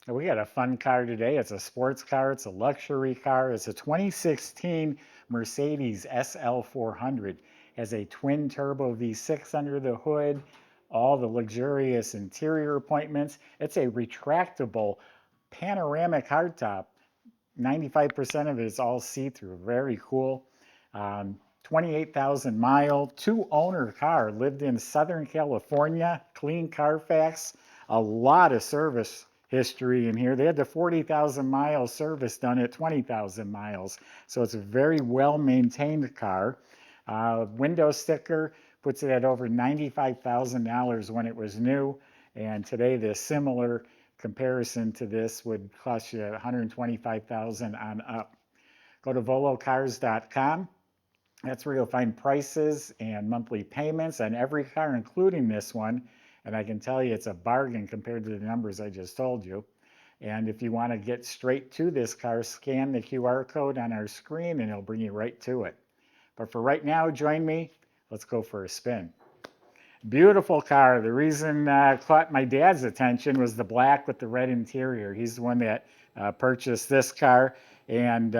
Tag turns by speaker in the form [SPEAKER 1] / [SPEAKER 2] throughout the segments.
[SPEAKER 1] We got a fun car today. It's a sports car. It's a luxury car. It's a 2016 Mercedes SL400. Has a twin turbo V6 under the hood, all the luxurious interior appointments. It's a retractable panoramic hardtop. 95% of it is all see-through. Very cool. 28,000 mile, two owner car. Lived in Southern California. Clean Carfax. A lot of service history in here. They had the 40,000 mile service done at 20,000 miles. So it's a very well maintained car. Window sticker puts it at over $95,000 when it was new. And today the similar comparison to this would cost you 125,000 on up. Go to volocars.com. That's where you'll find prices and monthly payments on every car, including this one. And I can tell you it's a bargain compared to the numbers I just told you. And if you want to get straight to this car, scan the QR code on our screen and it'll bring you right to it. But for right now, join me. Let's go for a spin. Beautiful car. The reason caught my dad's attention was the black with the red interior. He's the one that purchased this car. And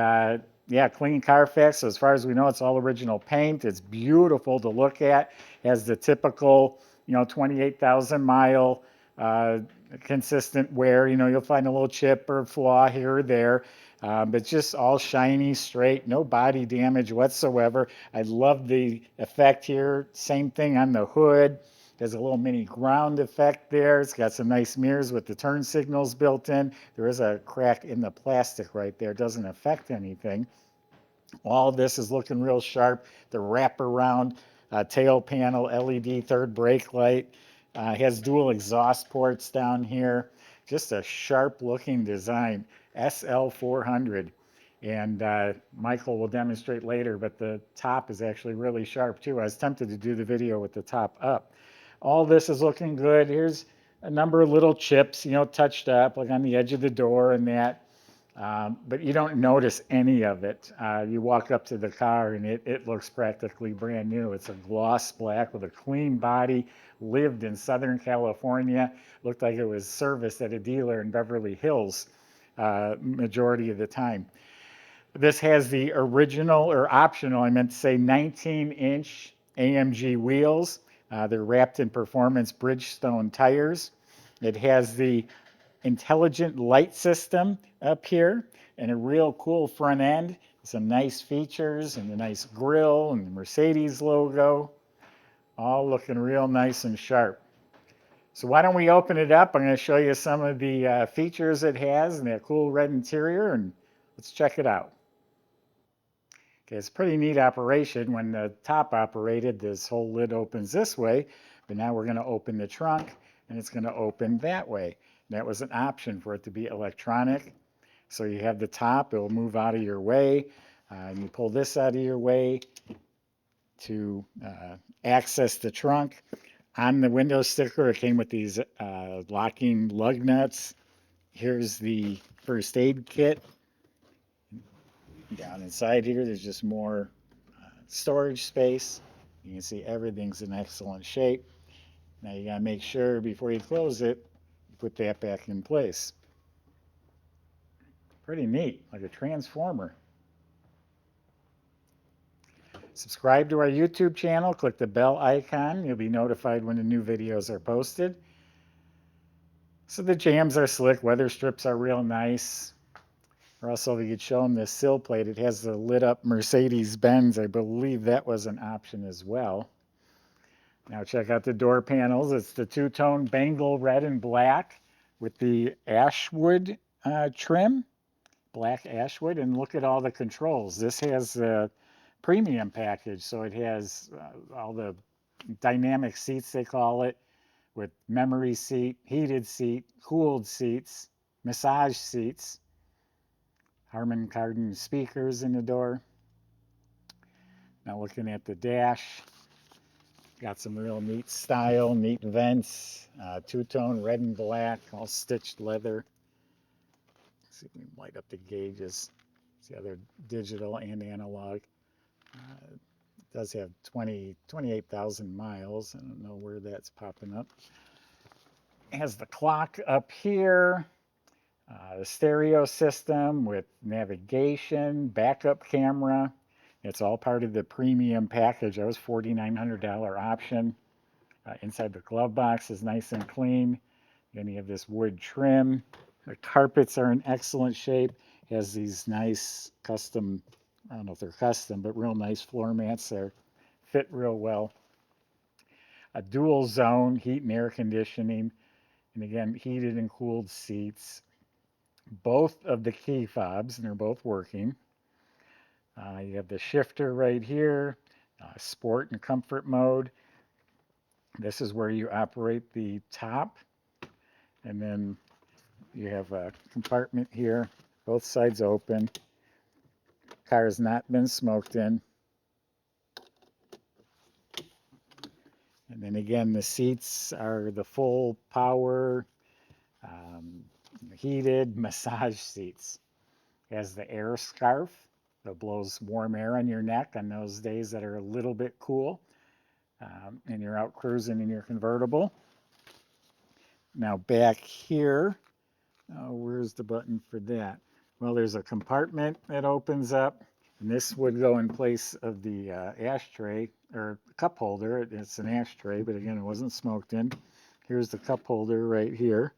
[SPEAKER 1] yeah, clean Carfax. So as far as we know, it's all original paint. It's beautiful to look at. Has the typical, 28,000 mile consistent wear. You'll find a little chip or flaw here or there. But just all shiny, straight, no body damage whatsoever. I love the effect here. Same thing on the hood. There's a little mini ground effect there. It's got some nice mirrors with the turn signals built in. There is a crack in the plastic right there. It doesn't affect anything. All of this is looking real sharp. The wraparound tail panel, LED third brake light. Has dual exhaust ports down here. Just a sharp looking design. SL400. And Michael will demonstrate later, but the top is actually really sharp too. I was tempted to do the video with the top up. All this is looking good. Here's a number of little chips, touched up, like on the edge of the door and that. But you don't notice any of it. You walk up to the car and it looks practically brand new. It's a gloss black with a clean body, lived in Southern California, looked like it was serviced at a dealer in Beverly Hills majority of the time. This has the original, or optional, I meant to say, 19-inch AMG wheels. They're wrapped in performance Bridgestone tires. It has the intelligent light system up here and a real cool front end. Some nice features and a nice grille and the Mercedes logo. All looking real nice and sharp. So why don't we open it up? I'm going to show you some of the features it has and that cool red interior, and let's check it out. Okay, it's a pretty neat operation. When the top operated, this whole lid opens this way, but now we're going to open the trunk and it's going to open that way. That was an option for it to be electronic. So you have the top, it will move out of your way. And you pull this out of your way to access the trunk. On the window sticker, it came with these locking lug nuts. Here's the first aid kit. Down inside here, there's just more storage space. You can see everything's in excellent shape. Now you gotta make sure before you close it, you put that back in place. Pretty neat, like a transformer. Subscribe to our YouTube channel, click the bell icon. You'll be notified when the new videos are posted. So the jams are slick, weather strips are real nice. Or also, if you could show them the sill plate, it has the lit up Mercedes-Benz. I believe that was an option as well. Now check out the door panels. It's the two-tone Bengal red and black with the ashwood trim, black ashwood. And look at all the controls. This has a premium package, so it has all the dynamic seats, they call it, with memory seat, heated seat, cooled seats, massage seats, Harman Kardon speakers in the door. Now looking at the dash, got some real neat style, neat vents, two-tone red and black, all stitched leather. Let's see if we can light up the gauges. See how they're digital and analog. It does have 28,000 miles. I don't know where that's popping up. It has the clock up here. The stereo system with navigation, backup camera. It's all part of the premium package. That was $4,900 option. Inside the glove box is nice and clean. Then you have this wood trim. The carpets are in excellent shape. Has these nice custom, I don't know if they're custom, but real nice floor mats there. Fit real well. A dual zone heat and air conditioning. And again, heated and cooled seats. Both of the key fobs, and they're both working. You have the shifter right here, sport and comfort mode. This is where you operate the top. And then you have a compartment here, both sides open. Car has not been smoked in. And then again, the seats are the full power, heated massage seats. It has the air scarf that blows warm air on your neck on those days that are a little bit cool, and you're out cruising in your convertible. Now back here, where's the button for that? Well, there's a compartment that opens up, and this would go in place of the ashtray or cup holder. It's an ashtray, but again, it wasn't smoked in. Here's the cup holder right here.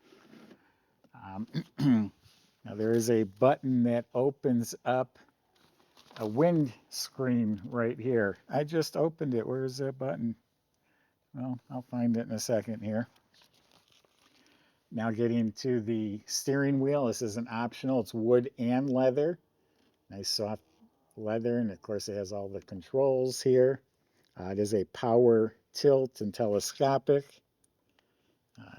[SPEAKER 1] Now there is a button that opens up a windscreen right here. I just opened it. Where's that button? Well, I'll find it in a second here. Now getting to the steering wheel. This is an optional. It's wood and leather. Nice soft leather, and of course it has all the controls here. It is a power tilt and telescopic.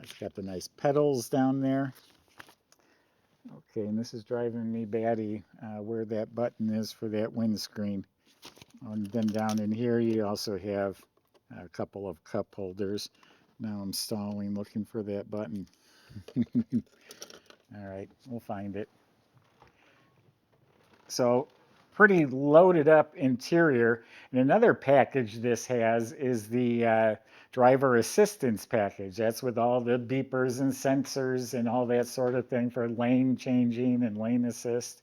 [SPEAKER 1] It's got the nice pedals down there. Okay, and this is driving me batty where that button is for that windscreen. And then down in here you also have a couple of cup holders. Now I'm stalling looking for that button. All right, we'll find it. So pretty loaded up interior. And another package this has is the driver assistance package. That's with all the beepers and sensors and all that sort of thing for lane changing and lane assist.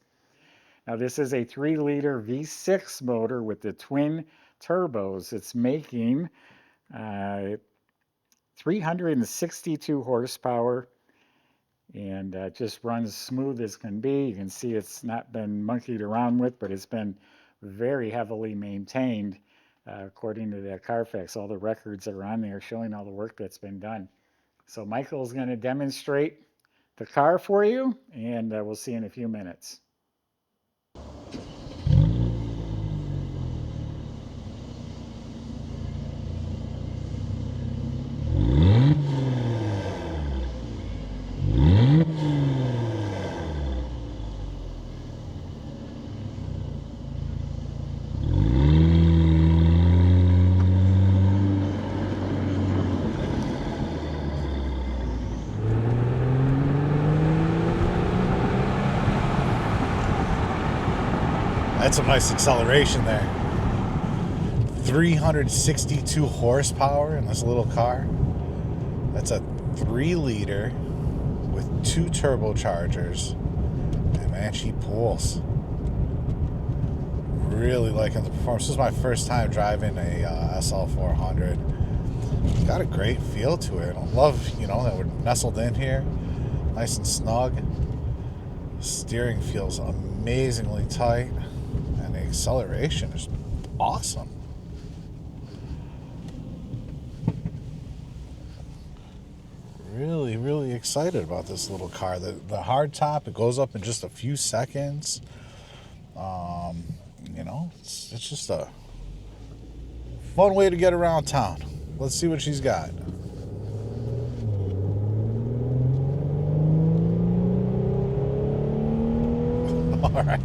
[SPEAKER 1] Now this is a 3-liter V6 motor with the twin turbos. It's making 362 horsepower, and just runs smooth as can be. You can see it's not been monkeyed around with, but it's been very heavily maintained according to that Carfax. All the records are on there showing all the work that's been done. So Michael's going to demonstrate the car for you, and we'll see in a few minutes.
[SPEAKER 2] That's some nice acceleration there. 362 horsepower in this little car. That's a 3-liter with 2 turbochargers. And man, she pulls. Really liking the performance. This is my first time driving a SL400. Got a great feel to it. I love, that we're nestled in here. Nice and snug. Steering feels amazingly tight. And the acceleration is awesome. Really, really excited about this little car. The hard top, it goes up in just a few seconds. It's just a fun way to get around town. Let's see what she's got. All right,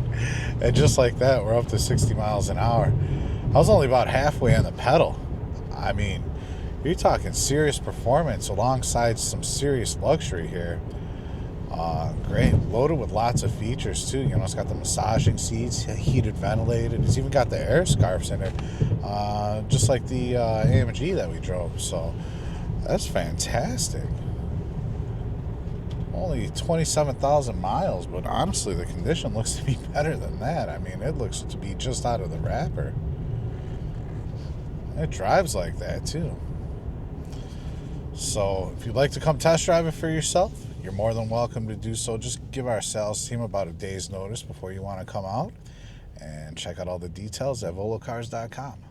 [SPEAKER 2] and just like that, we're up to 60 miles an hour. I was only about halfway on the pedal. I mean, you're talking serious performance alongside some serious luxury here. Great, loaded with lots of features too. It's got the massaging seats, heated, ventilated. It's even got the air scarves in it, just like the AMG that we drove. So that's fantastic. only 27,000 miles, but honestly, the condition looks to be better than that. I mean, it looks to be just out of the wrapper. It drives like that, too. So, if you'd like to come test drive it for yourself, you're more than welcome to do so. Just give our sales team about a day's notice before you want to come out, and check out all the details at volocars.com.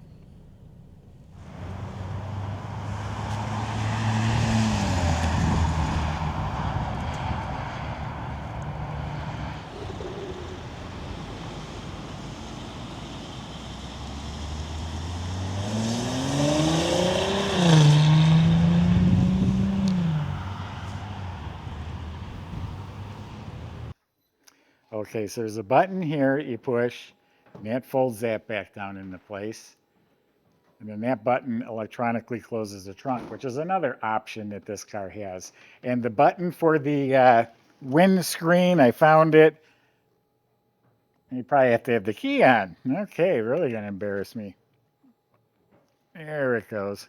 [SPEAKER 1] Okay, so there's a button here you push, and that folds that back down into place. And then that button electronically closes the trunk, which is another option that this car has. And the button for the windscreen, I found it. You probably have to have the key on. Okay, really gonna embarrass me. There it goes.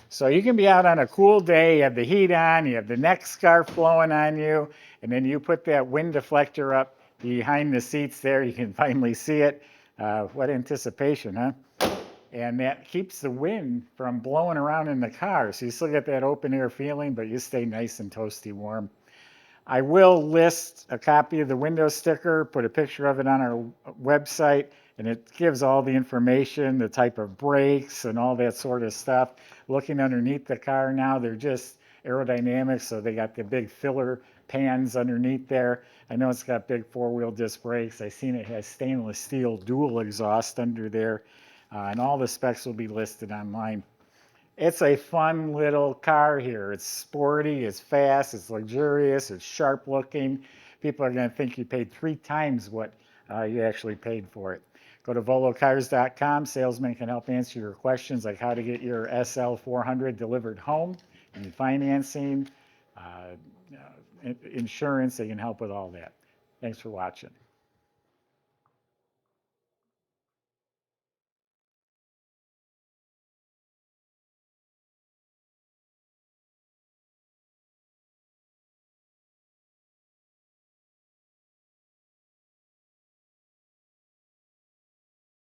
[SPEAKER 1] So you can be out on a cool day, you have the heat on, you have the neck scarf blowing on you, and then you put that wind deflector up behind the seats there. You can finally see it. What anticipation, huh? And that keeps the wind from blowing around in the car. So you still get that open air feeling, but you stay nice and toasty warm. I will list a copy of the window sticker, put a picture of it on our website, and it gives all the information, the type of brakes and all that sort of stuff. Looking underneath the car now, they're just aerodynamic, so they got the big filler pans underneath there. I know it's got big four-wheel disc brakes. I've seen it has stainless steel dual exhaust under there, and all the specs will be listed online. It's a fun little car here. It's sporty, it's fast, it's luxurious, it's sharp looking. People are going to think you paid 3 times what you actually paid for it. Go to volocars.com. Salesmen can help answer your questions like how to get your SL400 delivered home, and financing, insurance. They can help with all that. Thanks for watching.